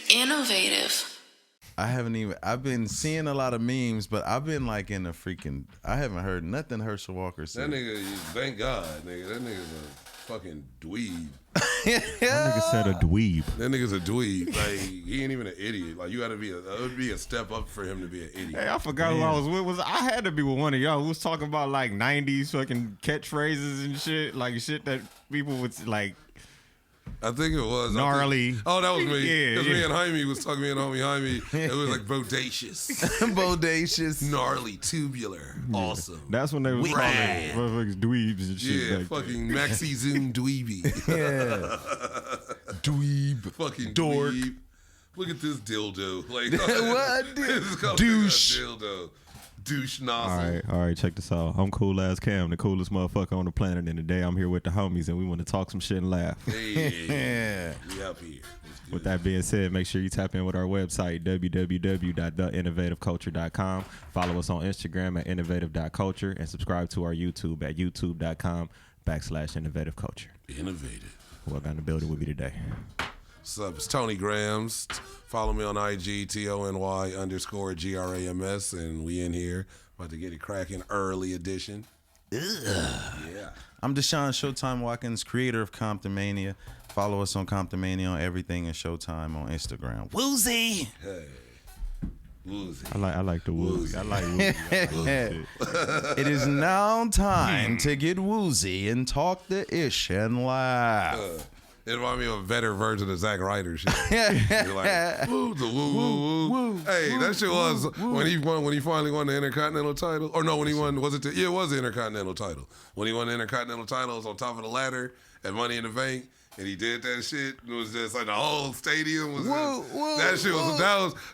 Innovative. I've been seeing a lot of memes, but I've been like in the freaking, I haven't heard nothing Herschel Walker said. That nigga, thank God, nigga. That nigga's a fucking dweeb. That nigga said a dweeb. That nigga's a dweeb. Like, he ain't even an idiot. Like, you gotta be it would be a step up for him to be an idiot. Hey, I forgot who I was with. I had to be with one of y'all who was talking about like 90s fucking catchphrases and shit. Like shit that people would like. I think it was Gnarly. That was me. Yeah, Because me and Jaime was talking, me and homie Jaime. It was like bodacious. Bodacious. Gnarly, tubular. Awesome. That's when they was calling Rad. motherfuckers dweebs and shit. Yeah, like fucking maxi zoom dweeby. Yeah. Dweeb. Fucking Dork. dweeb. Look at this dildo. Like, What? this is called Douche. a dildo. Douche nozzle. All right, check this out. I'm cool as Cam, the coolest motherfucker on the planet, and today I'm here with the homies, and we want to talk some shit and laugh. Hey, we up here. With that being said, make sure you tap in with our website, www.theinnovativeculture.com. Follow us on Instagram at innovative.culture, and subscribe to our YouTube at youtube.com/innovativeculture. Innovative. Who I got in the building with me today? What's up? It's Tony Grams. Follow me on IG, TONY_GRAMS, and we in here about to get it cracking. Early edition. Yeah. I'm Deshaun Showtime Watkins, creator of Comptonmania. Follow us on Comptonmania on everything and Showtime on Instagram. Woozy! Hey. Woozy. I like the woozy. I like woozy. It is now time to get woozy and talk the ish and laugh. It reminded me of a better version of Zack Ryder shit. You're like, woo, the woo, woo, woo. Hey, that shit was when he finally won the Intercontinental title. Or no, when he won, it was the Intercontinental title. When he won the Intercontinental title, it was on top of the ladder at Money in the Bank. And he did that shit. It was just like the whole stadium was that shit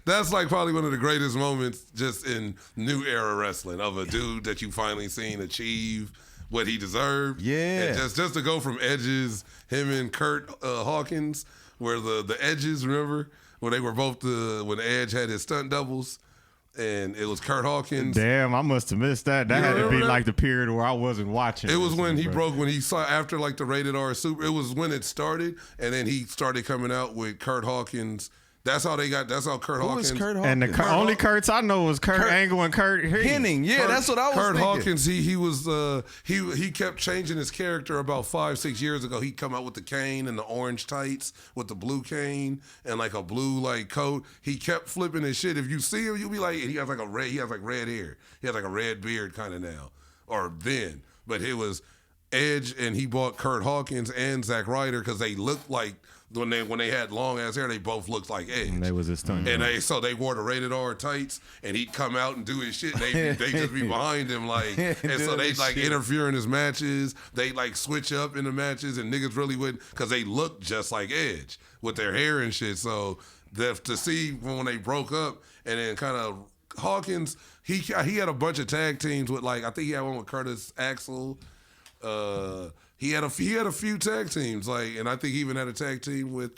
that's like probably one of the greatest moments just in new era wrestling of a dude that you finally seen achieve what he deserved. Yeah. And just to go from Edges, him and Kurt Hawkins, where the Edges, remember? When they were both when Edge had his stunt doubles. And it was Kurt Hawkins. Damn, I must have missed that. That had to be like the period where I wasn't watching. It was when he broke, when he saw after like the rated R super. It was when it started, and then he started coming out with Kurt Hawkins. That's how Kurt Hawkins. Who was Kurt Hawkins? And only Kurt's I know was Kurt Angle and Kurt Hennig. Yeah, that's what I was Kurt thinking. Hawkins, he was he kept changing his character about 5-6 years ago. He'd come out with the cane and the orange tights with the blue cane and like a blue like coat. He kept flipping his shit. If you see him, you'll be like, he has like red hair. He has like a red beard kind of now. Or then. But it was Edge, and he bought Kurt Hawkins and Zack Ryder because they looked like when they had long ass hair, they both looked like Edge. And they was his stunt. And they wore the rated R tights, and he'd come out and do his shit. And they just be behind him like, and so they like interfere in his matches. They like switch up in the matches, and niggas really wouldn't because they looked just like Edge with their hair and shit. So to see when they broke up, and then kind of Hawkins, he had a bunch of tag teams with like, I think he had one with Curtis Axel. He had a few tag teams, like, and I think he even had a tag team with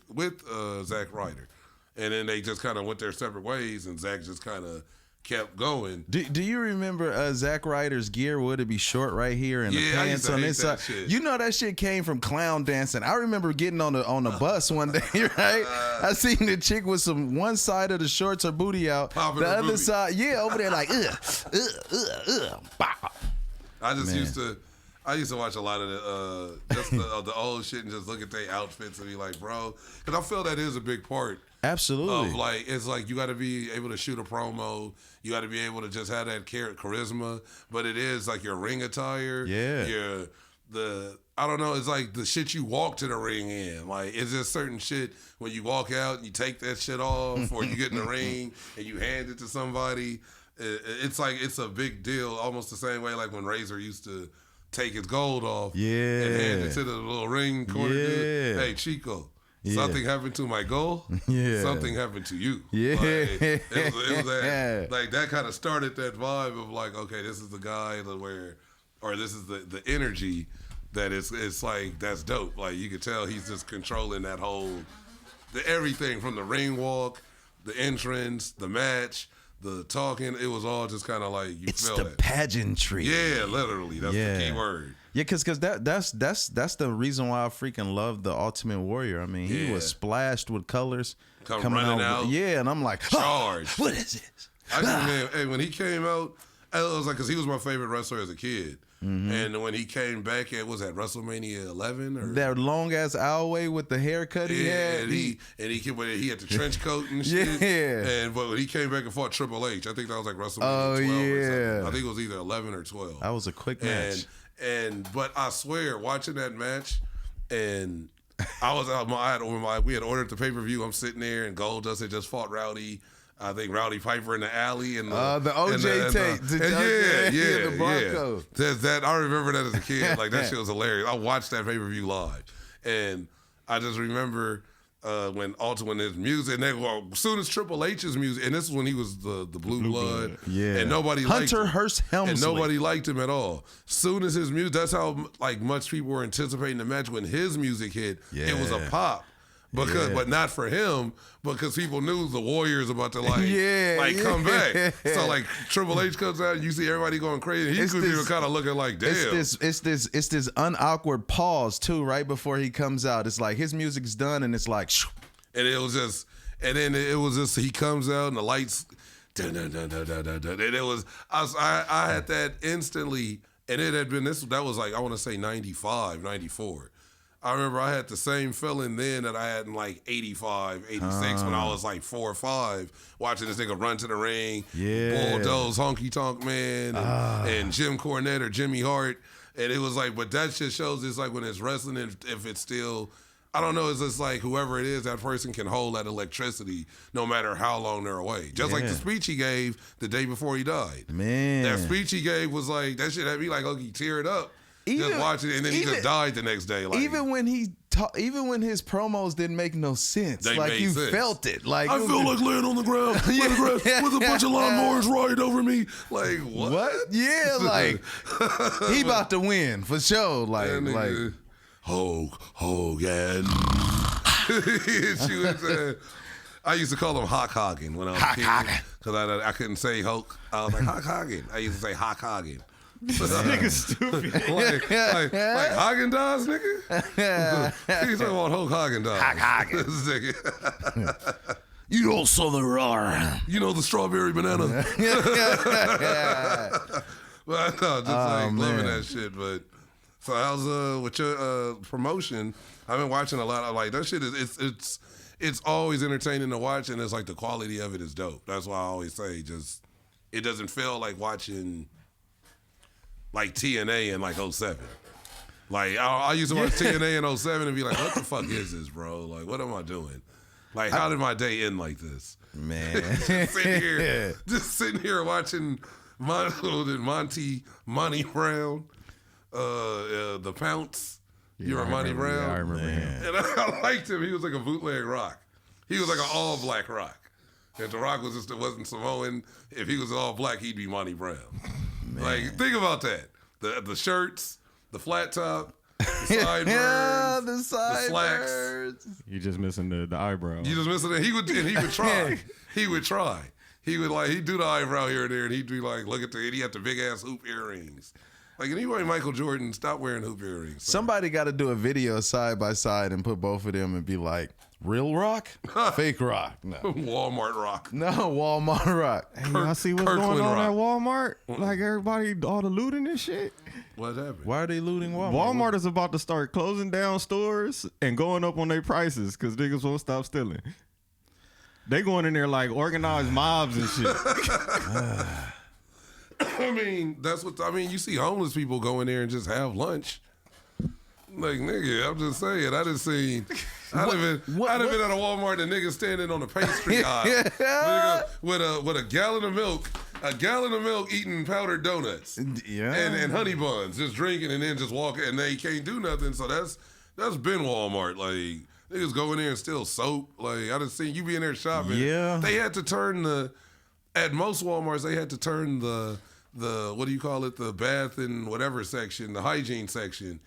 Zack Ryder, and then they just kind of went their separate ways, and Zack just kind of kept going. Do you remember Zack Ryder's gear? Would it be short right here and the pants on this side? You know that shit came from clown dancing. I remember getting on the bus one day, right? I seen the chick with one side of the shorts or booty out, popping the her other booty. side, over there like Bah. I used to watch a lot of the old shit and just look at their outfits and be like, bro, because I feel that is a big part. Absolutely. Of like, it's like you got to be able to shoot a promo. You got to be able to just have that charisma. But it is like your ring attire. Yeah. I don't know. It's like the shit you walk to the ring in. Like, it's just certain shit when you walk out and you take that shit off, or you get in the ring and you hand it to somebody. It's like it's a big deal. Almost the same way like when Razor used to take his gold off and hand it to the little ring corner dude. Hey, Chico, something happened to my goal. Something happened to you. Like, it was that, like that kind of started that vibe of like, okay, this is the guy or this is the energy that it's like, that's dope. Like you could tell he's just controlling that everything from the ring walk, the entrance, the match, the talking. It was all just kind of like, you it's feel the that pageantry. Yeah, literally. That's the key word. Yeah, cause that's the reason why I freaking love the Ultimate Warrior. I mean, he was splashed with colors coming out. Yeah, and I'm like, charged. What is this? Man, when he came out, I was like, because he was my favorite wrestler as a kid. Mm-hmm. And when he came back at, was that WrestleMania 11 or that long ass Alway with the haircut he had, and he had the trench coat and shit. Yeah, but when he came back and fought Triple H, I think that was like WrestleMania 12 or something. I think it was either 11 or 12. That was a quick match. But I swear, watching that match, and we had ordered the pay-per-view. I'm sitting there, and Goldust had just fought Rowdy. I think Rowdy Piper in the alley and the OJ tape. The Bronco. That I remember that as a kid. Like that shit was hilarious. I watched that pay-per-view live, and I just remember when his music, and as soon as Triple H's music, and this is when he was the Blue Blood, and nobody liked him. Hearst Helmsley, and nobody liked him at all. Soon as his music, that's how like much people were anticipating the match. When his music hit, it was a pop. But not for him, because people knew the Warriors about to come back. So like Triple H comes out and you see everybody going crazy. He could even kind of looking like, damn. It's this unawkward pause too, right before he comes out. It's like his music's done and it's like, shoo. And it was just he comes out and the lights, and it was I had that instantly, and it had been that was like I want to say 95, 94. I remember I had the same feeling then that I had in like 85, 86 when I was like 4 or 5, watching this nigga run to the ring, bulldoze Honky Tonk Man, and Jim Cornette or Jimmy Hart. And it was like, but that just shows it's like when it's wrestling, if it's still, I don't know, it's just like whoever it is, that person can hold that electricity no matter how long they're away. Just like the speech he gave the day before he died. Man. That speech he gave was like, that shit had me like, he teared up. Just watching it, and then he just died the next day. Like, even when his promos didn't make no sense, like you felt it. Like I feel like laying on the ground with a bunch of lawnmowers right over me. Like what? Yeah, like he about to win for sure. Like Hulk Hogan. I used to call him Hawk Hogan when I was a kid because I couldn't say Hulk. I was like Hawk Hogan. I used to say Hawk Hogan. This nigga's stupid. like Haagen-Dazs, nigga? He's talking about Hulk Haagen-Dazs. You also the raw. You know the strawberry banana. But no, just loving that shit. But so how's with your promotion? I've been watching a lot of like that shit. It's always entertaining to watch, and it's like the quality of it is dope. That's why I always say it doesn't feel like watching like TNA in like 07. Like I used to watch TNA in 07 and be like, what the fuck is this, bro? Like, what am I doing? Like, how did my day end like this? Man. just sitting here watching Monty Brown, the Pounce. You remember Monty Brown? Yeah, I remember him. And I liked him. He was like a bootleg Rock. He was like an all black Rock. If the Rock wasn't Samoan, if he was all black, he'd be Monty Brown. Man. Like, think about that. The shirts, the flat top, the sideburns, the slacks. You just missing the eyebrow. You just missing it. He would try. He would try. He'd do the eyebrow here and there, and he'd be like, look at he had the big ass hoop earrings. Like anyway, Michael Jordan, stop wearing hoop earrings. Somebody got to do a video side by side and put both of them and be like, real Rock, fake Rock. No, Walmart Rock. No, Walmart Rock. Hey, y'all see what's Kirkland going on Rock. at Walmart? Like everybody, all the looting and shit. What happened? Why are they looting Walmart? Walmart is about to start closing down stores and going up on their prices because niggas won't stop stealing. They going in there like organized mobs and shit. I mean, you see homeless people go in there and just have lunch. Like, nigga, I'm just saying, I done been at a Walmart and niggas standing on the pastry aisle with a gallon of milk eating powdered donuts. Yeah. And honey buns, just drinking and then just walking, and they can't do nothing. So that's been Walmart. Like, niggas go in there and steal soap. Like, I done seen you be in there shopping. Yeah. They had to turn at most Walmarts, they had to turn the what do you call it, the bath and whatever section, the hygiene section,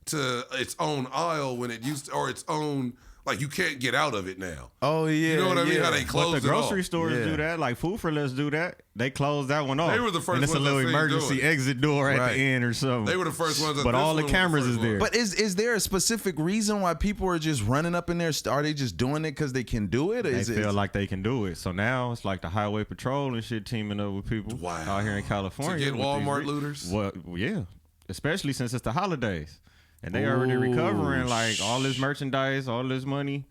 to its own aisle when it used to, or its own like you can't get out of it now. Oh yeah, you know what I mean? How they close but the grocery off. stores do that. Like Food for Less do that. They close that one off. They were the first and it's ones a little emergency exit door at the end or something. They were the first ones. But all the cameras is there. But is there a specific reason why people are just running up in there? Are they just doing it because they can do it? Or they feel like they can do it. So now it's like the highway patrol and shit teaming up with people out here in California. To get Walmart looters? Well, yeah. Especially since it's the holidays. And they already recovering like all this merchandise, all this money.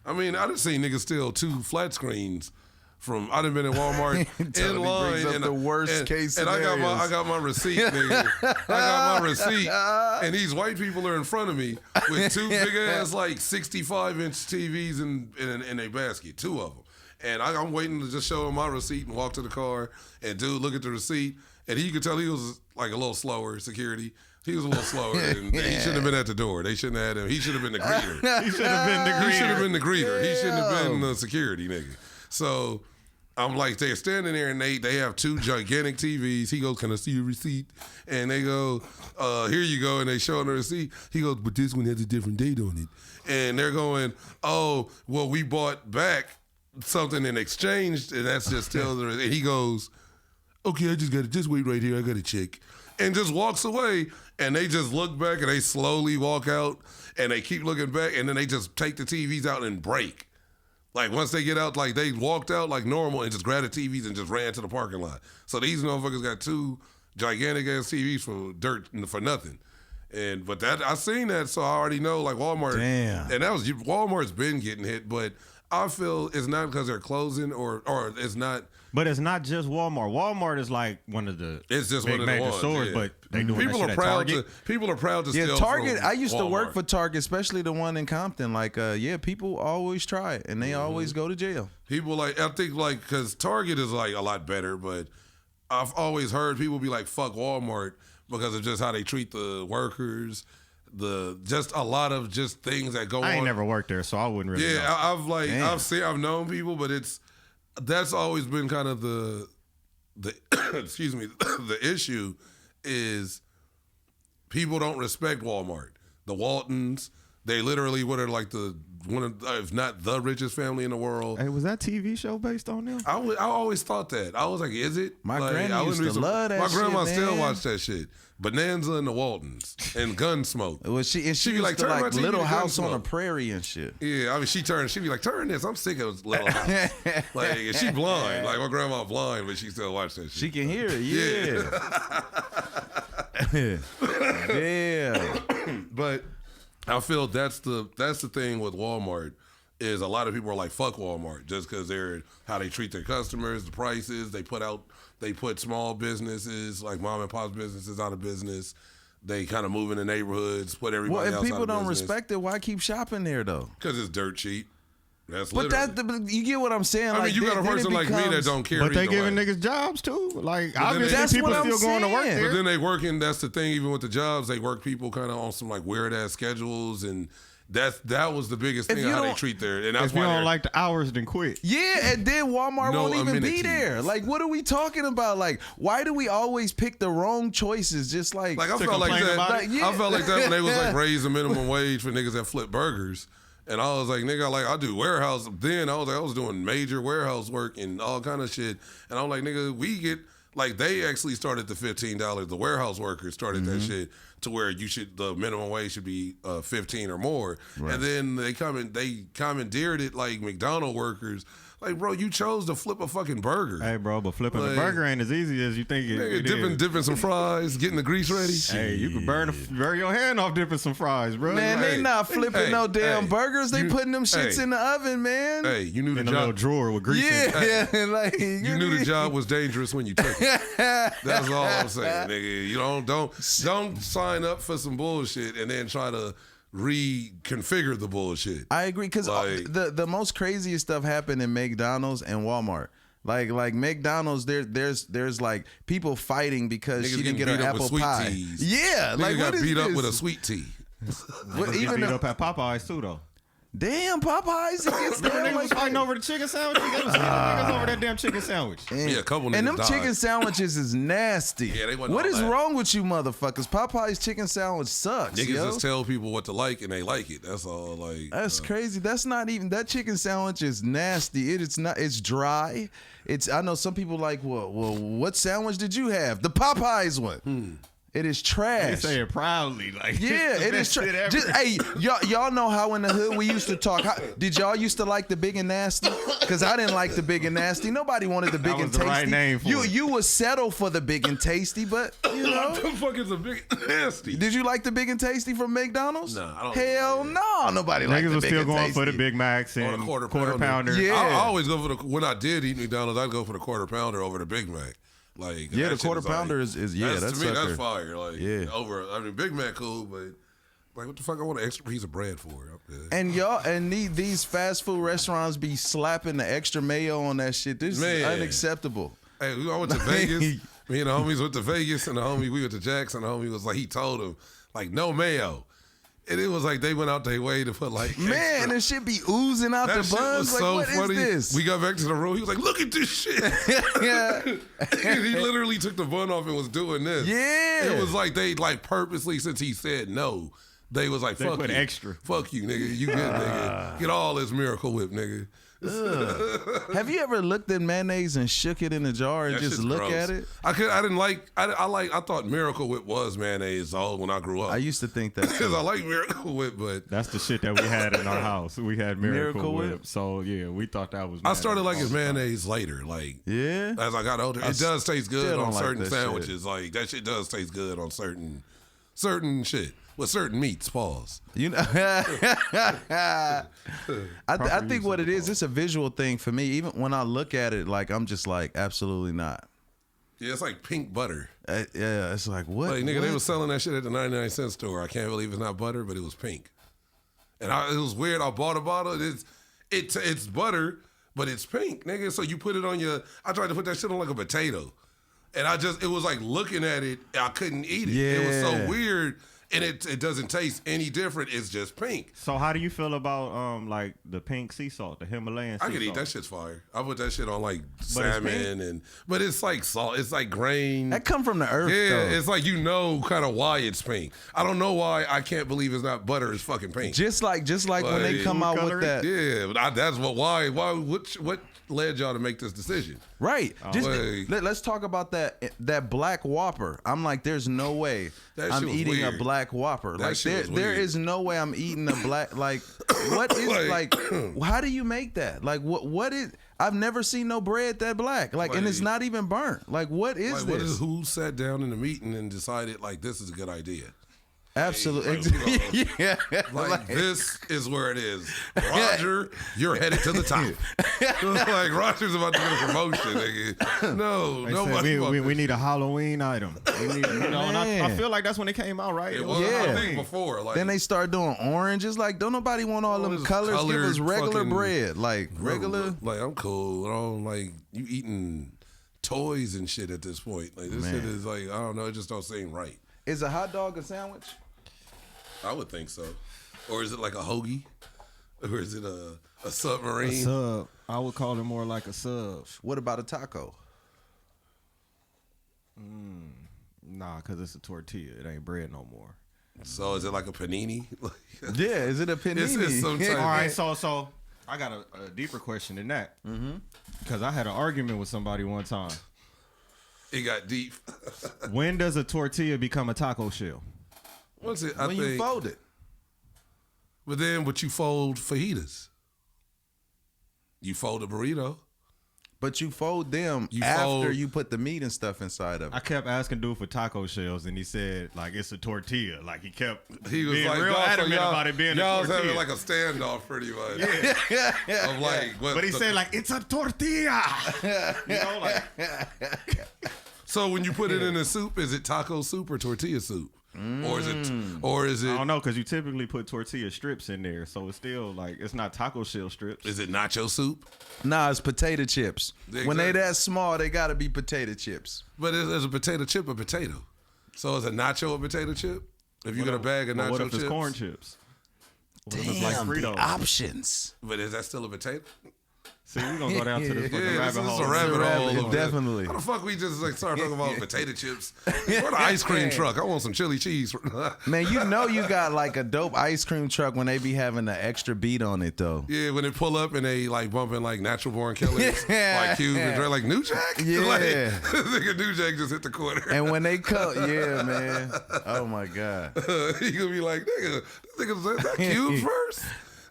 I mean, I done seen niggas steal 2 flat screens from. I done been in Walmart in line and the worst case and I got my receipt, nigga. I got my receipt, and these white people are in front of me with 2 big ass like 65-inch TVs in a basket, 2 of them, and I'm waiting to just show them my receipt and walk to the car, and dude look at the receipt, and you could tell he was like a little slower security. He was a little slower. And he shouldn't have been at the door. They shouldn't have had him. He should have been the greeter. He should have been the greeter. He should have been the greeter. He shouldn't have been the security nigga. So I'm like, they're standing there and they have 2 gigantic TVs. He goes, "Can I see your receipt?" And they go, "Here you go." And they show him the receipt. He goes, "But this one has a different date on it." And they're going, "Oh, well, we bought back something in exchange, and that's just still the." And he goes, "Okay, I just got to just wait right here. I got to check." And just walks away, and they just look back, and they slowly walk out, and they keep looking back, and then they just take the TVs out and break. Like, once they get out, like, they walked out like normal and just grabbed the TVs and just ran to the parking lot. So these motherfuckers got 2 gigantic-ass TVs for dirt and for nothing. But that I seen that, so I already know, like, Walmart. Damn. And Walmart's been getting hit, but I feel it's not because they're closing or it's not. But it's not just Walmart. Walmart is like one of the big major stores, but they doing people that shit are proud at Target. People are proud to steal Target. from I used to work Walmart. for Target, especially the one in Compton. Like, people always try it, and they always go to jail. People I think because Target is like a lot better, but I've always heard people be like, "Fuck Walmart" because of just how they treat the workers. Just a lot of just things that go on. I ain't never worked there, so I wouldn't really know. I've known people, but that's always been kind of the excuse me, the issue is people don't respect Walmart. The Waltons, they literally are like one of, if not the richest family in the world. Hey, was that TV show based on them? I always thought that. I was like, is it? My grandma used to love that shit. My grandma still man. watched that shit. Bonanza and the Waltons and Gunsmoke. Well, she be like, to turn like my TV Little to House on Gunsmoke. the Prairie and shit. Yeah, I mean, she'd be like, turn this. I'm sick of Little House. Like, and she blind. Like, my grandma blind, but she still watched that shit. She can hear it, yeah. Yeah. But I feel that's the thing with Walmart is a lot of people are like, fuck Walmart just because they're how they treat their customers, the prices they put small businesses like mom and pop businesses out of business. They kind of move in the neighborhoods, put everybody else out of business. Well, if people don't respect it, why keep shopping there though? Because it's dirt cheap. That's but you get what I'm saying. I mean, you got a person like me that don't care. But they giving niggas jobs too. Like obviously people still going to work there. But then they working. That's the thing. Even with the jobs, they work people kind of on some like weird ass schedules, and that was the biggest thing how they treat their. And that's if you don't like the hours, then quit. Yeah, and then Walmart won't even be there. Like, what are we talking about? Like, why do we always pick the wrong choices? Just like I felt like that. I felt like that when they was like raise the minimum wage for niggas that flip burgers. And I was like, nigga, I do warehouse. Then I was doing major warehouse work and all kind of shit. And I was like, nigga, we get, like, they actually started the $15. The warehouse workers started that shit to where the minimum wage should be 15 or more. Right. And then they commandeered it like McDonald's workers. Like, bro, you chose to flip a fucking burger. Hey, bro, but flipping a burger ain't as easy as you think it is. Dipping some fries, getting the grease ready. Hey, you can burn your hand off dipping some fries, bro. Man, they not flipping no damn burgers. They putting them shits in the oven, man. Hey, you knew the in job. a little drawer with grease in it. Yeah, like you knew the job was dangerous when you took it. That's all I'm saying, nigga. You don't sign up for some bullshit and then try to reconfigure the bullshit. I agree because the most craziest stuff happened in McDonald's and Walmart. Like McDonald's, there's like people fighting because she didn't get her apple pie. Teas. Yeah, Nigga like got what is beat this? up with a sweet tea. Even beat up at Popeyes too, though. Damn, Popeyes gets Remember down niggas was fighting over the chicken sandwich? Niggas over that damn chicken sandwich. Yeah, a couple niggas and them died. chicken sandwiches is nasty. Yeah, they wasn't What all is that. wrong with you motherfuckers? Popeyes chicken sandwich sucks, Niggas yo. just tell people what to like and they like it. That's all. Like That's crazy. That's not even that chicken sandwich is nasty. It is not. It's dry. I know some people like. Well, what sandwich did you have? The Popeyes one. It is They trash. say it proudly, like Yeah, it is trash. Hey, y'all know how in the hood we used to talk. Did y'all used to like the big and nasty? Because I didn't like the big and nasty. Nobody wanted the big That and was the tasty. right name for it. You would settle for the big and tasty, but you know. what the fuck is a big nasty? Did you like the big and tasty from McDonald's? Nah, I don't Hell no, nobody liked niggas the was big still and going tasty. for the Big Macs Or and the quarter pounder. Yeah. I always go for when I did eat McDonald's, I'd go for the quarter pounder over the Big Mac. Like Yeah, that the shit quarter is like- pounder is that's to me sucker. that's fire. Like Yeah. over. I mean, Big Mac cool, but like what the fuck? I want an extra piece of bread for it. I'm good. And these fast food restaurants be slapping the extra mayo on that shit. This is Man. unacceptable. Hey, I went to Vegas. Me and the homies went to Vegas, and we went to Jackson. The homie was like, he told him like no mayo. And it was like they went out their way to put like Man, extra. this shit be oozing out That the shit buns. was Like, so what is funny. this? We got back to the room. He was like, "Look at this shit." Yeah. And he literally took the bun off and was doing this. Yeah. It was like they like purposely, since he said no, they was like, They "Fuck put you, extra. fuck you, nigga. You good, nigga. Get all this Miracle Whip, nigga." Have you ever looked at mayonnaise and shook it in a jar and That just shit's look gross. at it? I didn't like. I thought Miracle Whip was mayonnaise all when I grew up. I used to think that because too. I like Miracle Whip, but That's the shit that we had in our house. We had Miracle Miracle Whip. Whip. So yeah, we thought that was. I started mayonnaise liking all the time. mayonnaise later. Like Yeah. as I got older, it does taste good still on don't like certain that shit. sandwiches. Like that shit does taste good on certain shit with certain meats. Pause. You know, I think what it is, it's a visual thing for me. Even when I look at it, like I'm just like, absolutely not. Yeah, it's like pink butter. Yeah, it's like what? Like nigga, what? they was selling that shit at the 99-cent store. I can't believe it's not butter, but it was pink. And it was weird. I bought a bottle. It's butter, but it's pink, nigga. So you put it on your. I tried to put that shit on like a potato, and it was like looking at it. I couldn't eat it. It was Yeah. so weird, and it doesn't taste any different. It's just pink. So how do you feel about like the pink sea salt, the Himalayan sea I could salt? eat that shit's fire. I put that shit on like it's salmon but it's like salt. It's like grain. That come from the earth, Yeah, though. it's like you know kind of why it's pink. I don't know why I can't believe it's not butter. It's fucking pink. Just like when they Like, come out with coloring? that. Yeah, but that's why what led y'all to make this decision? Right. Just Wait. let's talk about that black Whopper. I'm like, there's no way That I'm shit was eating a weird. black Whopper. That Like shit was there weird. is no way I'm eating a black. Like what is Like- how do you make that? Like what is? I've never seen no bread that black. Like and it's Like- not even burnt. Like what is Like, this? who sat down in the meeting and decided like this is a good idea? Absolutely. Like, yeah. Like this is where it is. Roger, you're headed to the top. Like Roger's about to get a promotion, nigga. No, They nobody. said we need a Halloween item. We need, and I Man. feel like that's when it came out, right? It was, Yeah. I think before. Like Then they start doing oranges. Like, don't nobody want all them this colors. Give us colored regular fucking- bread. Like regular. Like I'm cool. I don't like you eating toys and shit at this point. Like this shit is like I don't know. It just don't seem right. Is a hot dog a sandwich? I would think so. Or is it like a hoagie? Or is it a submarine? Sub. I would call it more like a sub. What about a taco? Nah, because it's a tortilla. It ain't bread no more. So is it like a panini? Yeah, is it a panini? It's some type- All right, so I got a deeper question than that. Because I had an argument with somebody one time. It got deep. When does a tortilla become a taco shell? What's it? When you fold it. But then what you fold fajitas? You fold a burrito. But you fold them You after fold- you put the meat and stuff inside of I it. kept asking dude for taco shells, and he said like it's a tortilla. Like he kept He was being like, real y'all, so adamant y'all, about it being a y'all was tortilla. having like a standoff pretty much. yeah. Of like, what But he the- said like it's a tortilla. You know, like So when you put it in a soup, is it taco soup or tortilla soup? Or is I it don't know because you typically put tortilla strips in there, so it's still like it's not taco shell strips. is it nacho soup? Nah, it's potato chips. When they Exactly. that small, they gotta be potato chips. But is a potato chip a potato? So is a nacho a potato chip? If you get a bag of But nacho what if chips, it's corn chips? Damn, like the options. But is that still a potato? See, we're gonna go down to this fucking rabbit hole. It's a rabbit hole. Definitely. How the fuck we just like start talking about potato chips? Where the ice cream truck? I want some chili cheese. Man, you know you got like a dope ice cream truck when they be having the extra beat on it though. Yeah, when they pull up and they like bumping like Natural Born Killers, like Cube and Dre, like New Jack. Yeah, like, nigga New Jack just hit the corner. And when they cut, yeah, man. Oh my god. He gonna be like, nigga, this nigga is that Cube's verse?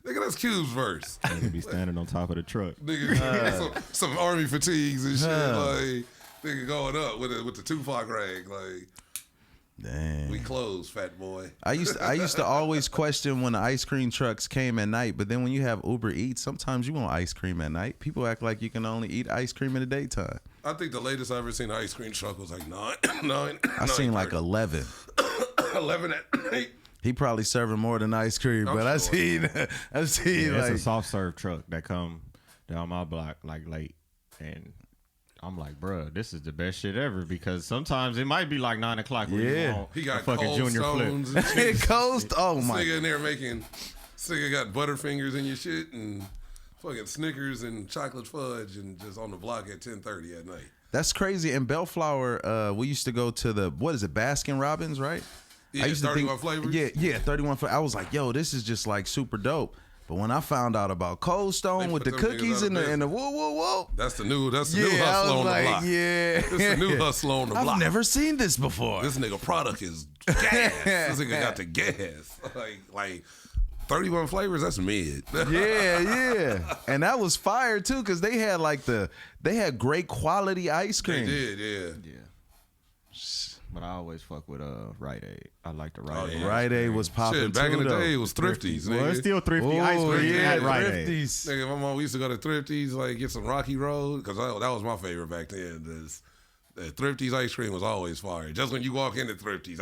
Nigga, that's Cube's verse. Nigga be standing on top of the truck. Nigga, some army fatigues and shit. Like, nigga going up with the Tupac rag. Like, damn. We closed, fat boy. I used to always question when the ice cream trucks came at night, but then when you have Uber Eats, sometimes you want ice cream at night. People act like you can only eat ice cream in the daytime. I think the latest I ever seen an ice cream truck was like 9. I seen like 11. 11 at night. He probably serving more than ice cream, but I seen Yeah, like it's a soft serve truck that come down my block like late, and I'm like, bruh, this is the best shit ever because sometimes it might be like 9 o'clock. Where you want he got a fucking Cold Junior Stones flip. and shit. Coast. Oh my. Nigga in there making. Nigga got Butterfingers in your shit and fucking Snickers and chocolate fudge and just on the block at 10:30 at night. That's crazy. In Bellflower, we used to go to the Baskin Robbins, right? Yeah, I used 31 flavors. Yeah, 31 flavors. I was like, yo, this is just like super dope. But when I found out about Cold Stone with the cookies and the whoa, that's the new hustle I was on like, the block. Yeah, It's the new hustle on the block. I've never seen this before. This nigga product is gas. This nigga got the gas. Like 31 flavors. That's mid. yeah. And that was fire too, because they had great quality ice cream. They did, yeah. But I always fuck with Rite Aid. I like the Rite Aid. Rite Aid was popping. Shit, back too, in the though. day, it was Thrifties. Well, it's still Thrifty ice cream at Rite Aid. Nigga, my mom, we used to go to Thrifties, like get some Rocky Road, because that was my favorite back then. The Thrifties ice cream was always fire. Just when you walk into Thrifties,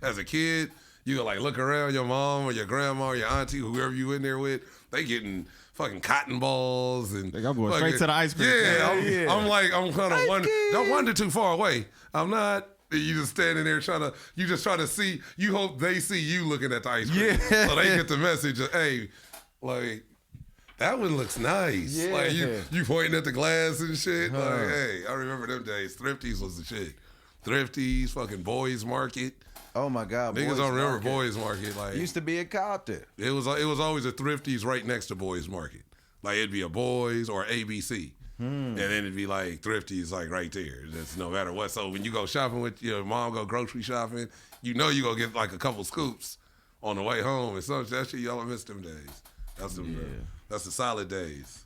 as a kid, you go like look around, your mom or your grandma or your auntie, whoever you in there with, they getting fucking cotton balls and I'm going straight to the ice cream. Yeah, I'm kind of wonder. Don't wander too far away. I'm not. You just standing there trying to see. You hope they see you looking at the ice cream, so they get the message of, hey, like that one looks nice. Yeah. Like you pointing at the glass and shit. Like, hey, I remember them days. Thrifties was the shit. Thrifties, fucking Boys Market. Oh my God, Niggas Boys don't remember Market. Boys Market. Like Used to be a Compton. it was always a Thrifties right next to Boys Market. Like it'd be a Boys or ABC. And then it'd be like Thrifties like right there. That's no matter what. So when you go shopping with your mom, go grocery shopping, you know you gonna get like a couple scoops on the way home. And so that shit, y'all miss them days. That's the solid days.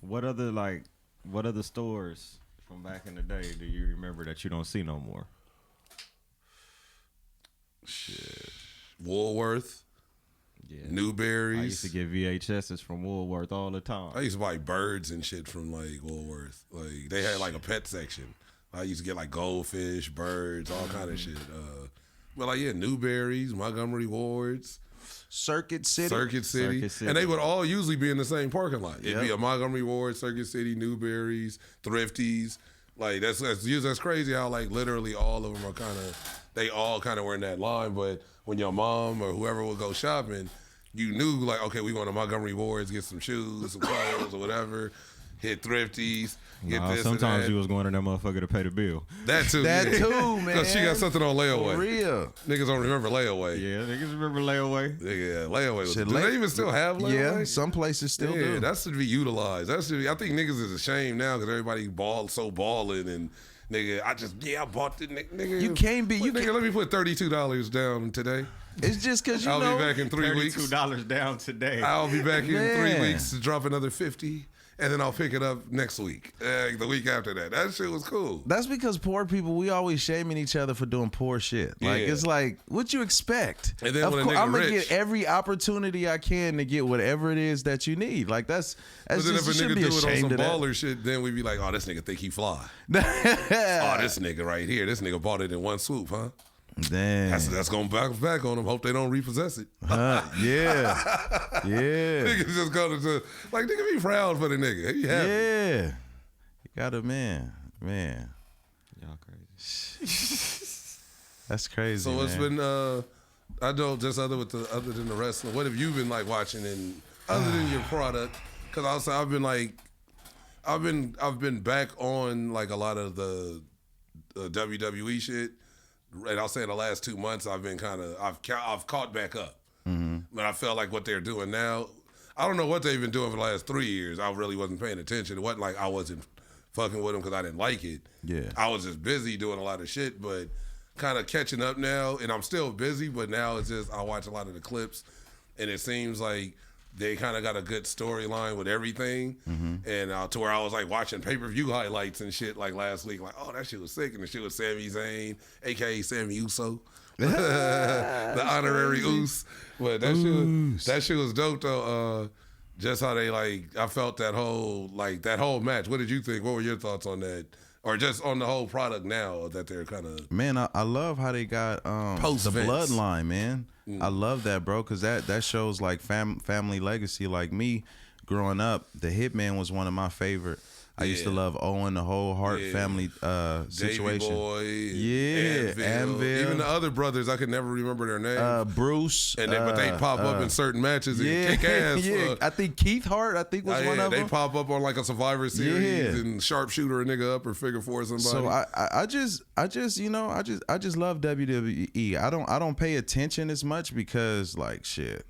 What other stores from back in the day do you remember that you don't see no more? Shit. Woolworth. Yeah. Newberries. I used to get VHSs from Woolworth all the time. I used to buy birds and shit from like Woolworth. Like they had like a pet section. I used to get like goldfish, birds, all kind of shit. Well, like Newberries, Montgomery Wards, Circuit City. And they would all usually be in the same parking lot. It'd be a Montgomery Ward, Circuit City, Newberries, Thrifties. Like that's crazy how like literally all of them are they all kind of were in that line. But when your mom or whoever would go shopping, you knew like, okay, we going to Montgomery Wards, get some shoes, some clothes or whatever. Hit Thrifties. Get this sometimes and you was going to that motherfucker to pay the bill. that too, man. Because she got something on layaway. For real. Niggas don't remember layaway. Yeah, niggas remember layaway. Yeah, layaway. Shit, Do they even still have layaway? Yeah, some places still do. Yeah, that should be utilized. I think niggas is ashamed now because everybody balling and nigga, I bought it, nigga. You can't be. Nigga, let me put $32 down today. It's just because I'll be back in 3 weeks. $32 down today. I'll be back in 3 Man. weeks to drop another 50. And then I'll pick it up next week, the week after that. That shit was cool. That's because poor people, we always shaming each other for doing poor shit. Like, it's like, what you expect? And then when a nigga I'm going to rich- get every opportunity I can to get whatever it is that you need. Like, that's But then just, if a you nigga should do be it on ashamed some of that. baller shit, then we be like, oh, this nigga think he fly. Oh, this nigga right here, this nigga bought it in one swoop, huh? Damn. That's gonna bounce back on them. Hope they don't repossess it. Yeah. Niggas just go to like nigga be proud for the nigga. He happy. Yeah. You got a man. Y'all crazy. That's crazy. So it's been I know just other than the wrestling. What have you been like watching and other than your product? Because also I've been back on like a lot of the WWE shit, and I'll say in the last 2 months I've caught back up. But I felt like what they're doing now, I don't know what they've been doing for the last 3 years. I really wasn't paying attention. It wasn't like I wasn't fucking with them because I didn't like it. Yeah, I was just busy doing a lot of shit, but kind of catching up now. And I'm still busy, but now it's just I watch a lot of the clips, and it seems like they kind of got a good storyline with everything. And to where I was like watching pay-per-view highlights and shit like last week, like, oh, that shit was sick. And the shit was Sami Zayn, a.k.a. Sammy Uso. The honorary Oos. But that shit was dope though. Just how they I felt that whole match. What did you think? What were your thoughts on that? Or just on the whole product now that they're kind of... Man, I love how they got the bloodline, man. I love that, bro, because that shows like family legacy. Like me growing up, the Hitman was one of my favorite. I used to love Owen, the whole Hart family situation. Davey Boy, Anvil. Even the other brothers, I could never remember their names. Bruce. But they pop up in certain matches and kick ass. I think Keith Hart, was one of them. They pop up on like a Survivor Series and sharpshooter a nigga up or figure four somebody. So I just love WWE. I don't pay attention as much because like shit.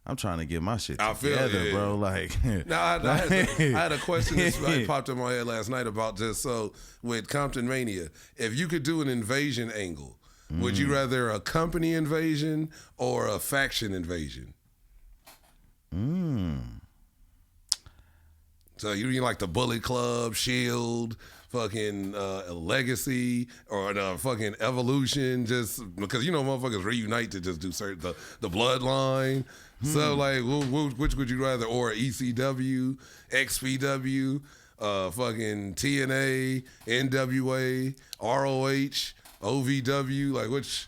I'm trying to get my shit together, bro. Like, I had a question that popped in my head last night about just with Comptonmania. If you could do an invasion angle, would you rather a company invasion or a faction invasion? So you mean like the Bullet Club, Shield, fucking Legacy, or the fucking Evolution? Just because motherfuckers reunite to just do certain the Bloodline. So like, which would you rather? Or ECW, XPW, fucking TNA, NWA, ROH, OVW? Like which?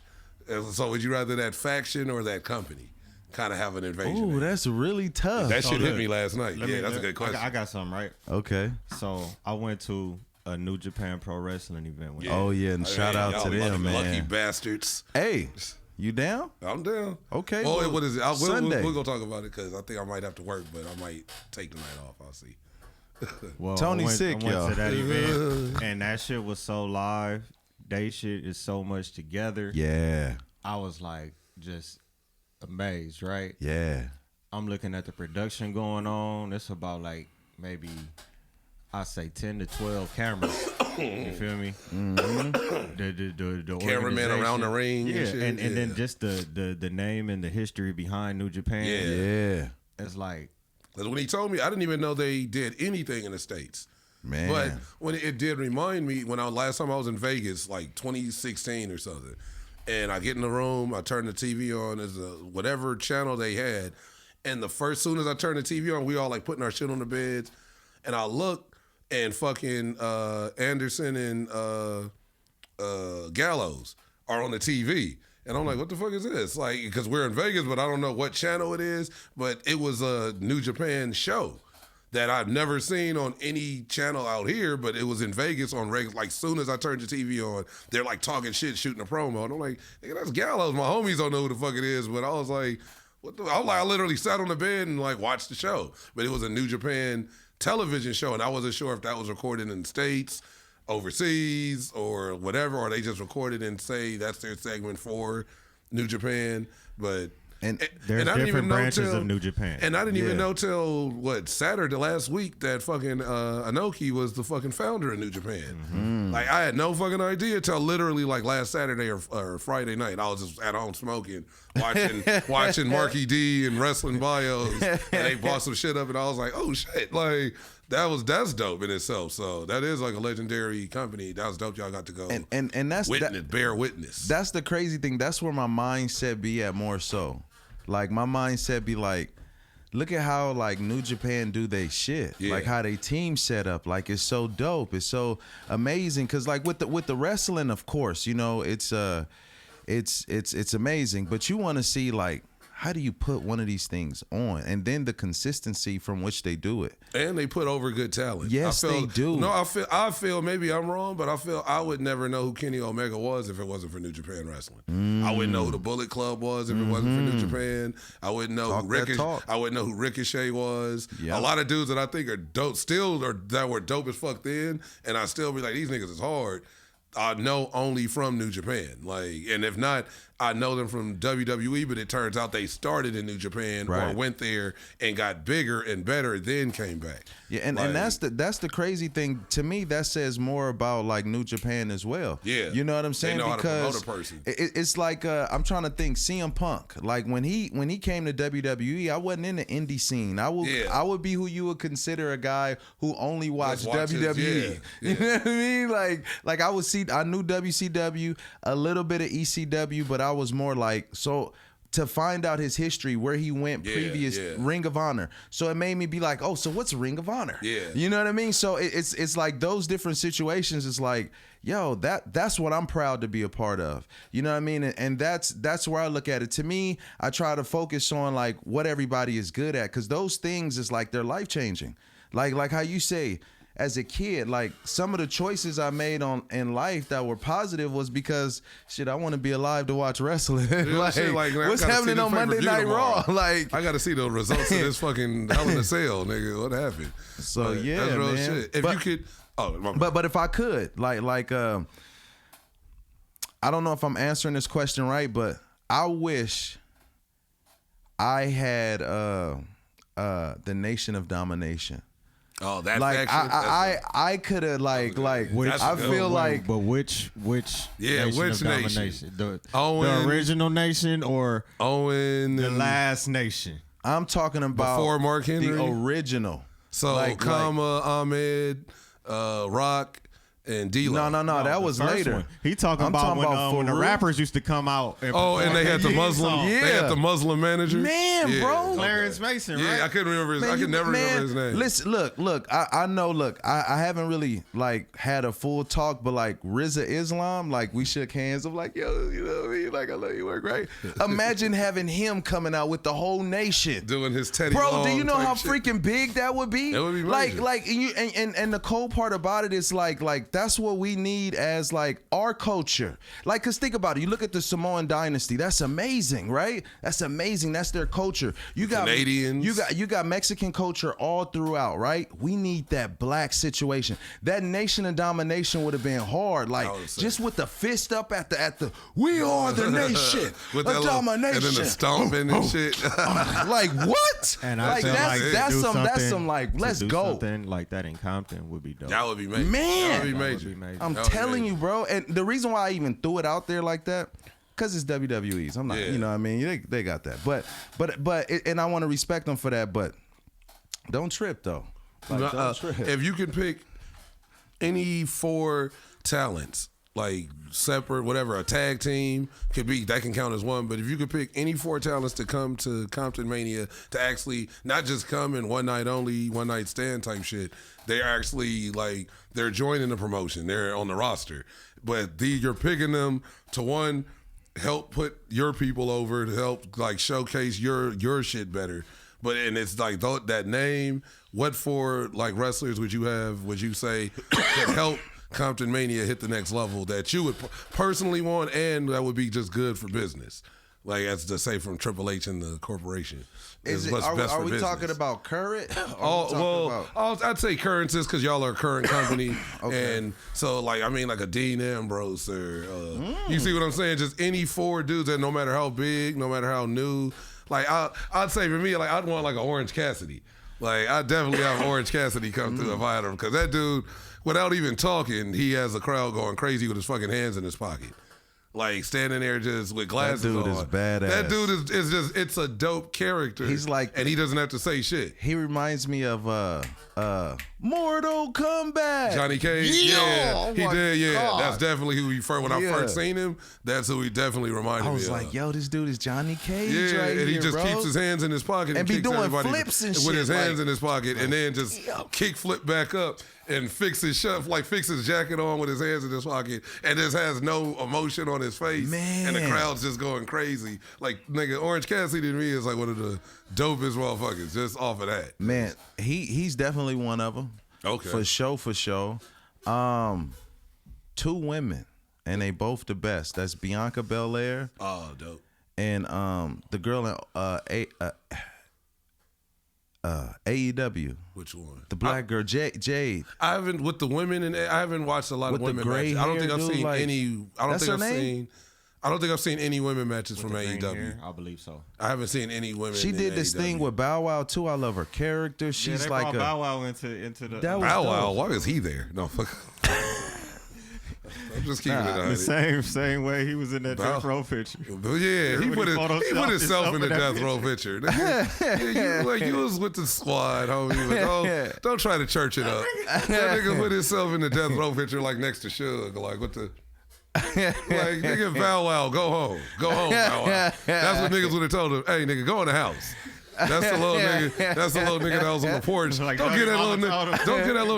So would you rather that faction or that company? Kind of have an invasion. Ooh, that's really tough. That shit hit me last night. That's a good question. I got something right. Okay. So I went to a New Japan Pro Wrestling event. And shout out to them, man. Lucky bastards. Hey. You down? I'm down. Okay. Oh, what is it? Sunday. We'll go talk about it because I think I might have to work, but I might take the night off. I'll see. Well, Tony's sick, I went to that event, and that shit was so live. They shit is so much together. Yeah. I was like just amazed, right? Yeah. I'm looking at the production going on. It's about like maybe I say 10 to 12 cameras. You feel me? The cameraman around the ring. Yeah, and then just the name and the history behind New Japan. Yeah. It's like, because when he told me, I didn't even know they did anything in the States. Man. But when it did remind me, last time I was in Vegas, like 2016 or something, and I get in the room, I turn the TV on, as whatever channel they had, and soon as I turn the TV on, we all like putting our shit on the beds, and I look, and fucking Anderson and Gallows are on the TV. And I'm like, what the fuck is this? Like, because we're in Vegas, but I don't know what channel it is. But it was a New Japan show that I've never seen on any channel out here, but it was in Vegas on regular. Like, soon as I turned the TV on, they're like talking shit, shooting a promo. And I'm like, nigga, that's Gallows. My homies don't know who the fuck it is. But I was like, I literally sat on the bed and like watched the show. But it was a New Japan television show, and I wasn't sure if that was recorded in the States, overseas, or whatever, or they just recorded and say that's their segment for New Japan. But there's different branches of New Japan, and I didn't even know till Saturday last week that fucking Inoki was the fucking founder of New Japan. Like I had no fucking idea till literally like last Saturday or Friday night. I was just at home smoking, watching Marky D and wrestling bios, and they bought some shit up, and I was like, oh shit, like that's dope in itself. So that is like a legendary company. That was dope. Y'all got to go and that's bear witness. That's the crazy thing. That's where my mindset be at more so. Like my mindset be like, look at how like New Japan do they shit. Yeah. Like how they team set up. Like it's so dope. It's so amazing. Cause like with the wrestling, of course, it's amazing. But you want to see like how do you put one of these things on? And then the consistency from which they do it. And they put over good talent. Yes, they do. No, I feel maybe I'm wrong, but I feel I would never know who Kenny Omega was if it wasn't for New Japan Wrestling. I wouldn't know who the Bullet Club was if it wasn't for New Japan. I wouldn't know who Ricochet was. Yep. A lot of dudes that I think are dope that were dope as fuck then, and I still be like, these niggas is hard. I know only from New Japan. Like, and if not, I know them from WWE, but it turns out they started in New Japan or went there and got bigger and better, then came back. Yeah, and that's the crazy thing to me. That says more about like New Japan as well. Yeah, you know what I'm saying? They know because how to promote a person. It's like I'm trying to think. CM Punk, like when he came to WWE, I wasn't in the indie scene. I would be who you would consider a guy who only watched WWE. You know what I mean? Like I knew WCW, a little bit of ECW, but I was more like so. To find out his history, where he went previous Ring of Honor. So it made me be like, oh, so what's Ring of Honor? Yeah. You know what I mean? So it's like those different situations. It's like, yo, that's what I'm proud to be a part of. You know what I mean? And that's where I look at it. To me, I try to focus on like what everybody is good at, because those things is like they're life changing. Like how you say, as a kid, like some of the choices I made in life that were positive was because shit, I want to be alive to watch wrestling. like what's happening on Monday Night Raw? Like, I got to see the results of this fucking Hell in a Cell, nigga. What happened? So like, yeah, that's real man. shit. If you could, but if I could, like, I don't know if I'm answering this question right, but I wish I had the Nation of Domination. Oh, that like faction? I could have like I feel like, but which nation? The original nation or Owen the last nation? I'm talking about before Mark Henry, the original. So Kama, Ahmed, Rock, and D-Lo. No, that was later. One. He talking about when the rappers used to come out. And they had the Muslim. They had the Muslim manager. Man, bro, Clarence Mason. Right? Yeah, I couldn't remember his. I could never remember his name. Listen, look. I know. Look, I haven't really like had a full talk, but like Rizza Islam, like we shook hands. I'm like, yo, you know what I mean? Like I love your work, right? Imagine having him coming out with the whole nation doing his Teddy. Bro, do you know how freaking big that would be? It would be major. like and the cool part about it is like that's what we need as like our culture. Like, cause think about it. You look at the Samoan dynasty. That's amazing, right? That's amazing. That's their culture. You got Canadians. You got Mexican culture all throughout, right? We need that black situation. That Nation of Domination would have been hard. Like just with the fist up at the we are the nation with of domination. And then the stomping and shit. Like what? And I like that's some like let's go. Something like that in Compton would be dope. That would be major. Man, that would be major. I'm telling you, bro. And the reason why I even threw it out there like that, because it's WWE's. I'm not, you know what I mean? They got that. But and I want to respect them for that, but don't trip, though. Like, don't trip. If you could pick any 4 talents, like separate, whatever, a tag team could be, that can count as one. But if you could pick any 4 talents to come to Comptonmania to actually not just come in one night only, one night stand type shit, they're actually like, they're joining the promotion, they're on the roster. But you're picking them to, one, help put your people over, to help like showcase your shit better. And it's like that name, what 4 like wrestlers would you say could help Comptonmania hit the next level that you would personally want, and that would be just good for business? Like, as to say, from Triple H and the corporation. Are we talking about current? I'd say currencies, because y'all are a current company. Okay. And so, like, I mean, like a Dean Ambrose or, you see what I'm saying? Just any 4 dudes that no matter how big, no matter how new, like, I'd say for me, like, I'd want like an Orange Cassidy. Like, I'd definitely have Orange Cassidy come through if I had him, because that dude, without even talking, he has the crowd going crazy with his fucking hands in his pocket. Like, standing there just with glasses on. That dude is badass. That dude is just, it's a dope character. He's like, and he doesn't have to say shit. He reminds me of Mortal Kombat. Johnny Cage. Yeah, he did. Yeah, God. That's definitely who when I first seen him, that's who he definitely reminded me of. I was like, yo, this dude is Johnny Cage. Yeah, right and he here, just bro. keeps his hands in his pocket and be doing flips and shit with his hands in his pocket, and then just kick flip back up. and fix his jacket on with his hands in his pocket, and just has no emotion on his face, and the crowd's just going crazy. Like, nigga, Orange Cassidy to me is like one of the dopest motherfuckers just off of that. Man, he's definitely one of them. Okay, for sure. 2 women, and they both the best. That's Bianca Belair. Oh, dope. And the girl in AEW. Which one? The black girl, Jade. I haven't with the women, and I haven't watched a lot of women matches. I don't think I've seen any. I don't think I've seen any women matches from AEW. I believe so. I haven't seen any women. She did this thing with Bow Wow too. I love her character. She's like Bow Wow into the Bow Wow. Why is he there? No, fuck. I'm just keeping it on the same way he was in that death row picture. Yeah, he put himself in the death row picture. You was with the squad, homie. Like, don't try to church it up. That nigga put himself in the death row picture like next to Suge. Like what the. Like, nigga, Bow Wow, go home, Bow Wow. That's what niggas would have told him. Hey, nigga, go in the house. That's the little nigga. That's the little nigga that was on the porch. Like, don't get that little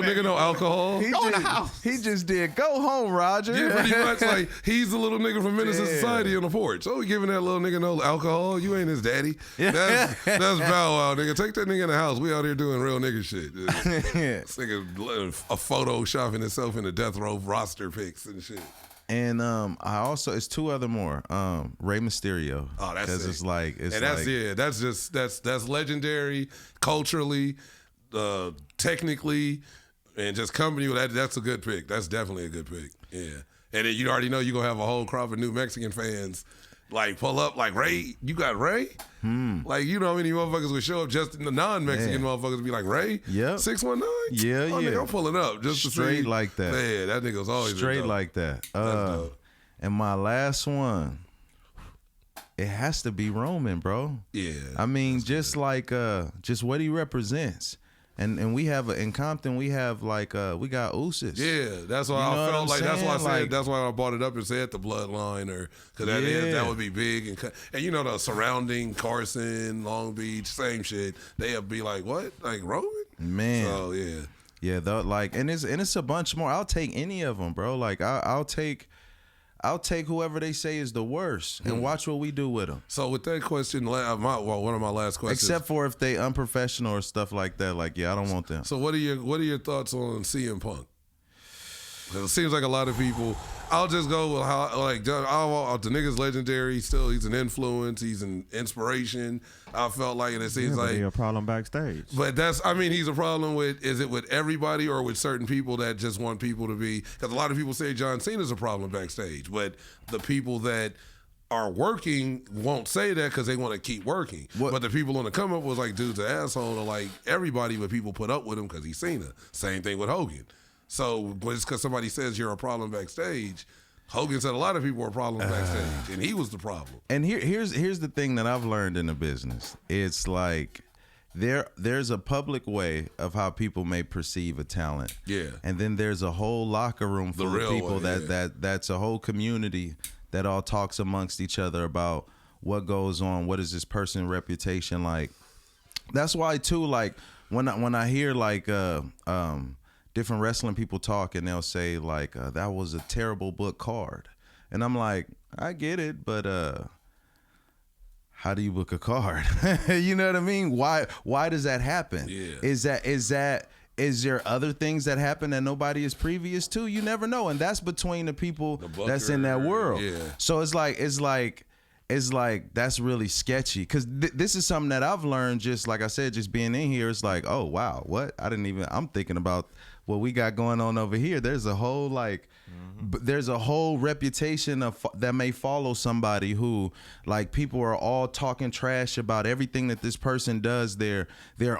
nigga no alcohol. Go in the house. He just did. Go home, Roger. Yeah, pretty much. Like, he's the little nigga from Menace to Society on the porch. So we giving that little nigga no alcohol. You ain't his daddy. That's Bow Wow, nigga. Take that nigga in the house. We out here doing real nigga shit. This nigga a photo shopping himself in the death row roster pics and shit. And I also it's 2 other more. Rey Mysterio. Oh, that's because that's legendary culturally, technically, and just company. That's a good pick. That's definitely a good pick. Yeah, and then you already know you're gonna have a whole crop of new Mexican fans. Like, pull up, like, Ray, you got Ray? Like, you know how many motherfuckers would show up, just the non-Mexican motherfuckers would be like, Ray? Yep. 619? Yeah. Nigga, I'm pulling up just straight to see. like that. Yeah, that nigga was always straight like that. And my last one, it has to be Roman, bro. Yeah. I mean, just what he represents. And we have in Compton we have we got Usos. Yeah, that's why I felt like that's why I said that's why I brought it up and said the bloodline because that would be big and you know the surrounding Carson, Long Beach, same shit. They'd be like, what, like Roman? Man. So yeah, and it's a bunch more. I'll take any of them, bro. Like I'll take whoever they say is the worst and watch what we do with them. So with that question, one of my last questions. Except for if they unprofessional or stuff like that. Like, I don't want them. So what are your thoughts on CM Punk? It seems like a lot of people. I'll just go with how the nigga's legendary. Still, he's an influence. He's an inspiration. I felt like it seems like a problem backstage. But he's a problem with. Is it with everybody or with certain people that just want people to be? Because a lot of people say John Cena's a problem backstage, but the people that are working won't say that because they want to keep working. But the people on the come up was like, dude's an asshole, or like everybody, but people put up with him because he's Cena. Same thing with Hogan. So, but it's because somebody says you're a problem backstage. Hogan said a lot of people were problems backstage, and he was the problem. And here's the thing that I've learned in the business. It's like there's a public way of how people may perceive a talent. Yeah. And then there's a whole locker room full of people that's a whole community that all talks amongst each other about what goes on, what is this person's reputation like. That's why too, like when I hear like different wrestling people talk and they'll say like that was a terrible book card, and I'm like, I get it, but how do you book a card? You know what I mean? Why does that happen? Yeah. Is there other things that happen that nobody is previous to? You never know, and that's between the people that's in that world. Yeah. So it's like that's really sketchy because this is something that I've learned just like I said, just being in here. It's like, oh wow, what? I'm thinking about what we got going on over here. There's a whole there's a whole reputation that may follow somebody who like people are all talking trash about everything that this person does. They're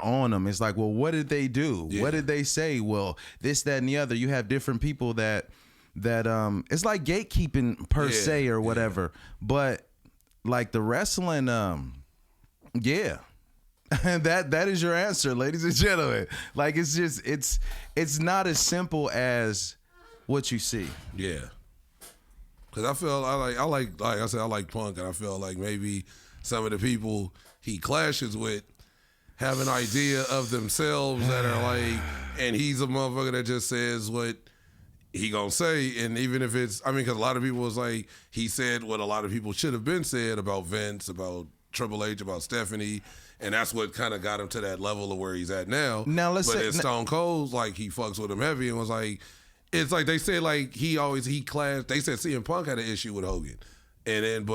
on them. It's like, well, what did they do? Yeah. What did they say? Well, this, that, and the other. You have different people that it's like gatekeeping per se or whatever. But like the wrestling, yeah. And that is your answer, ladies and gentlemen. Like it's just it's not as simple as what you see. Yeah. Cause I like I said, I like Punk, and I feel like maybe some of the people he clashes with, have an idea of themselves that are like, and he's a motherfucker that just says what he gonna say, and even if it's, I mean, because a lot of people was like, he said what a lot of people should have been said about Vince, about Triple H, about Stephanie, and that's what kind of got him to that level of where he's at now. Now let's but say, it's Stone Cold's like he fucks with him heavy and was like, it's like they said like he clashed. They said CM Punk had an issue with Hogan. And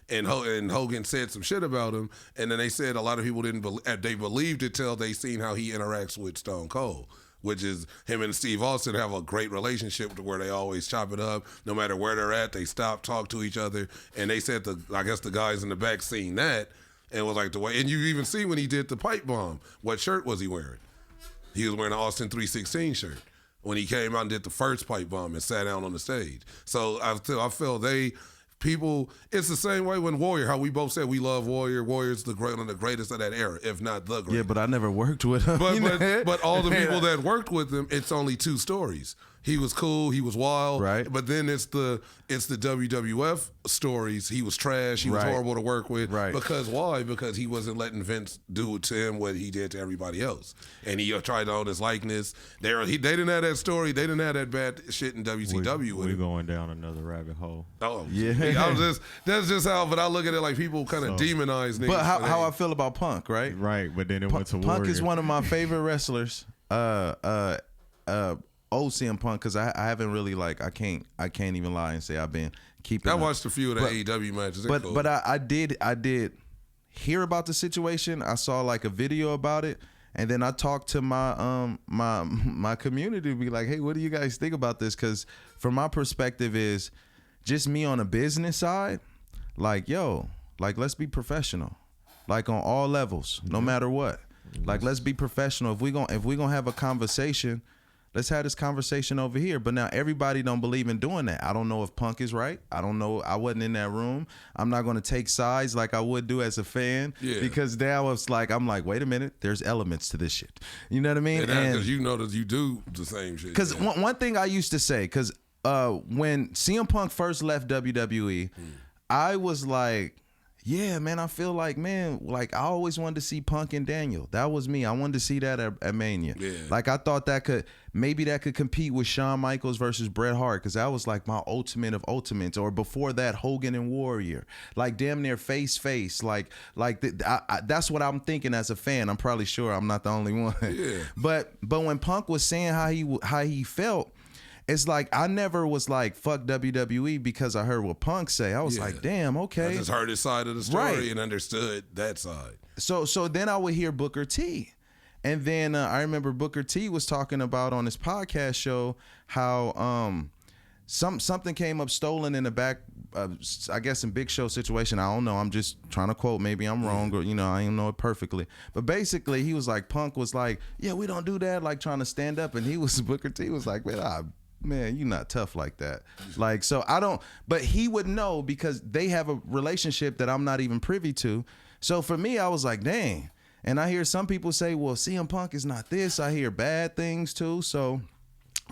then, Hogan said some shit about him, and then they said a lot of people they believed it till they seen how he interacts with Stone Cold, which is him and Steve Austin have a great relationship to where they always chop it up. No matter where they're at, they stop, talk to each other, and they said I guess the guys in the back seen that, and was like the way, and you even see when he did the pipe bomb, what shirt was he wearing? He was wearing an Austin 316 shirt when he came out and did the first pipe bomb and sat down on the stage. So I feel people, it's the same way when Warrior, how we both said we love Warrior. Warrior's one of the greatest of that era, if not the greatest. Yeah, but I never worked with him. But all the people that worked with him, it's only two stories. He was cool, he was wild. Right. But then it's the WWF stories. He was trash, he was horrible to work with. Right. Because why? Because he wasn't letting Vince do to him what he did to everybody else. And he tried to own his likeness. They didn't have that story. They didn't have that bad shit in WCW with We're him. going down another rabbit hole. Oh, yeah. That's just how, but I look at it like people kind of demonize niggas. But how I feel about Punk, right? Right, but then it went to Punk Warrior. is one of my favorite wrestlers. Old CM Punk, because I haven't really I can't even lie and say I've been keeping. I watched a few of the AEW matches. But cool. I did hear about the situation. I saw like a video about it, and then I talked to my my community to be like, hey, what do you guys think about this? Because from my perspective is just me on a business side, like let's be professional, like on all levels, no matter what. Like let's be professional. If we gonna have a conversation, let's have this conversation over here. But now everybody don't believe in doing that. I don't know if Punk is right. I don't know. I wasn't in that room. I'm not going to take sides like I would do as a fan. Yeah. Because now it's like, I'm like, wait a minute. There's elements to this shit. You know what I mean? Because you know that you do the same shit. Because one thing I used to say, because when CM Punk first left WWE, I was like, yeah, man, I feel like, man, like I always wanted to see Punk and Daniel. That was me. I wanted to see that at Mania. Yeah. Like I thought that could compete with Shawn Michaels versus Bret Hart, because that was like my ultimate of ultimates. Or before that, Hogan and Warrior. Like damn near face. Like that's what I'm thinking as a fan. I'm probably sure I'm not the only one. Yeah. But when Punk was saying how he felt, it's like I never was like fuck WWE because I heard what Punk say. I was like, damn, okay. I just heard his side of the story and understood that side. So then I would hear Booker T. And then I remember Booker T was talking about on his podcast show how something came up stolen in the back, I guess in Big Show situation. I don't know. I'm just trying to quote. Maybe I'm wrong, or I don't know it perfectly. But basically, he was like, Punk was like, yeah, we don't do that, like trying to stand up. And Booker T was like, man, you're not tough like that. Like, so I don't, but he would know because they have a relationship that I'm not even privy to. So for me, I was like, dang. And I hear some people say, well, CM Punk is not this. I hear bad things too. So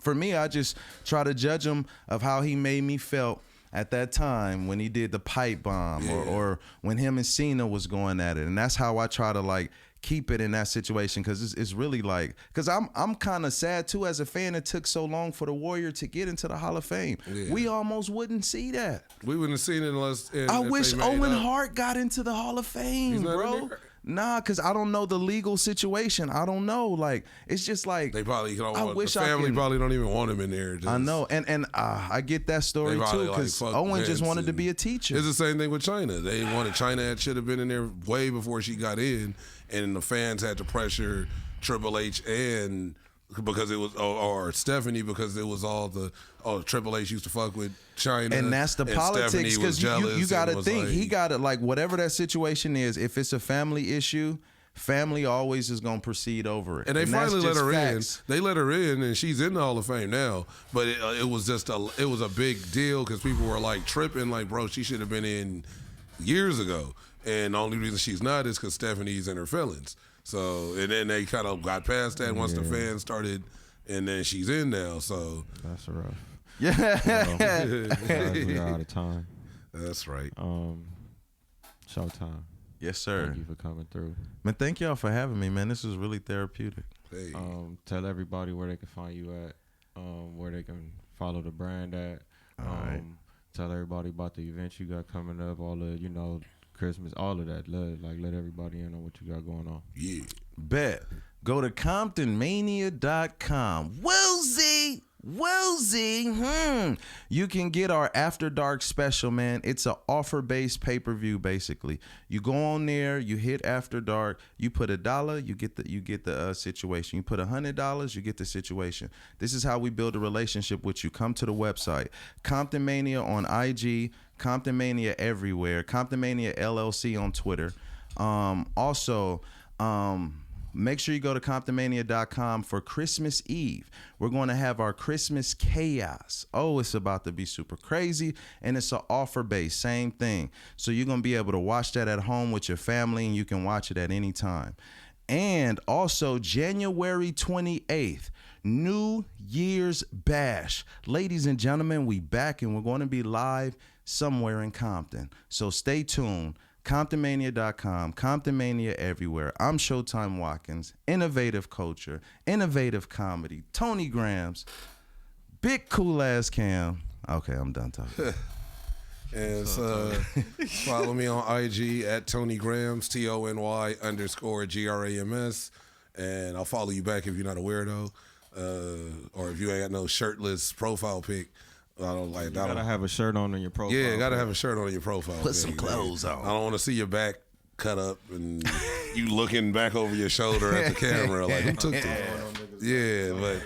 for me, I just try to judge him of how he made me felt at that time when he did the pipe bomb or when him and Cena was going at it. And that's how I try to like keep it in that situation, because it's really like, because I'm kind of sad too as a fan. It took so long for the Warrior to get into the Hall of Fame. Yeah. We almost wouldn't see that. We wouldn't have seen it unless. I wish Owen Hart got into the Hall of Fame, bro. Nah, because I don't know the legal situation. I don't know. Like, it's just like they probably don't want. The family probably don't even want him in there. I know, and I get that story too, because Owen just wanted to be a teacher. It's the same thing with Chyna. They wanted Chyna that should have been in there way before she got in, and the fans had to pressure Triple H and because it was or Stephanie because it was all the Triple H used to fuck with Chyna, and that's the politics, because you got to think he got it, like whatever that situation is. If it's a family issue, family always is gonna proceed over it. And they finally let her facts. in. They let her in, and she's in the Hall of Fame now. But it was just it was a big deal because people were like tripping, like, bro, she should have been in years ago. And the only reason she's not is because Stephanie's in her feelings. So, and then they kind of got past that once the fans started, and then she's in now. So that's rough. Yeah. We're out of time. That's right. Showtime. Yes, sir. Thank you for coming through. Man, thank y'all for having me, man. This was really therapeutic. Hey. Tell everybody where they can find you at, where they can follow the brand at. All right. Tell everybody about the events you got coming up, all the, Christmas, all of that. Let everybody in on what you got going on. Yeah. Bet. Go to Comptonmania.com. Woozy. You can get our After Dark special, man. It's an offer-based pay-per-view, basically. You go on there, you hit After Dark, you put $1, you get the situation. You put $100, you get the situation. This is how we build a relationship with you. Come to the website. Comptonmania on IG, Comptonmania everywhere. Comptonmania LLC on Twitter. Make sure you go to Comptonmania.com for Christmas Eve. We're going to have our Christmas chaos. Oh, it's about to be super crazy, and it's an offer-based, same thing. So you're going to be able to watch that at home with your family, and you can watch it at any time. And also January 28th, New Year's Bash. Ladies and gentlemen, we back, and we're going to be live somewhere in Compton. So stay tuned. Comptonmania.com, Comptonmania everywhere. I'm Showtime Watkins. Innovative culture, innovative comedy. Tony Grams, big cool ass Cam. Okay, I'm done talking. And follow me on IG at Tony Grams, TONY_GRAMS. And I'll follow you back if you're not a weirdo, or if you ain't got no shirtless profile pic. I don't like that. You gotta have a shirt on in your profile. Yeah, gotta have a shirt on your profile. Put some clothes on. I don't want to see your back cut up and you looking back over your shoulder at the camera like, who took that? Yeah, but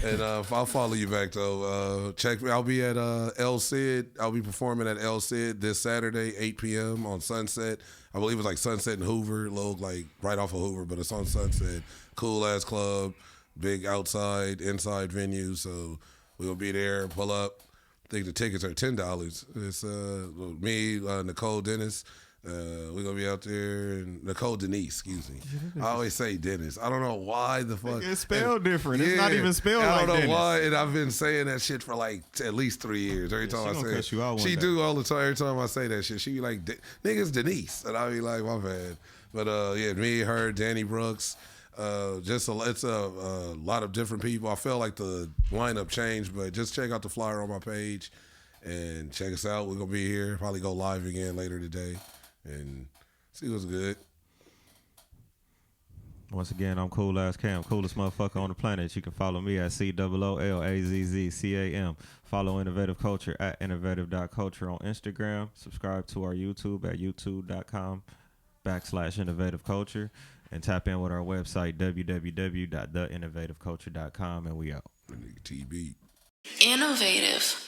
and I'll follow you back though. Check me. I'll be at El Cid. I'll be performing at El Cid this Saturday, 8 p.m. on Sunset. I believe it's like Sunset and Hoover, low like right off of Hoover, but it's on Sunset. Cool ass club, big outside, inside venue. So we'll be there. Pull up. I think the tickets are $10. It's me, Nicole Dennis. We're gonna be out there, and Nicole Denise, excuse me. I always say Dennis. I don't know why the fuck. It's spelled different. It's not even spelled like I don't know Dennis. why, and I've been saying that shit for like at least 3 years. Every time I say cuss you out one she day. do all the time. Every time I say that shit, she be like, "Niggas Denise," and I be like, "My bad." But yeah, me, her, Danny Brooks. It's a lot of different people. I felt like the lineup changed, but just check out the flyer on my page and check us out. We're gonna be here. Probably go live again later today and see what's good. Once again, I'm Cool Ass Cam, coolest motherfucker on the planet. You can follow me at COOLAZZCAM. Follow Innovative Culture at innovative.culture on Instagram. Subscribe to our YouTube at youtube.com/Innovative Culture. And tap in with our website, www.theinnovativeculture.com, and we out. TB. Innovative.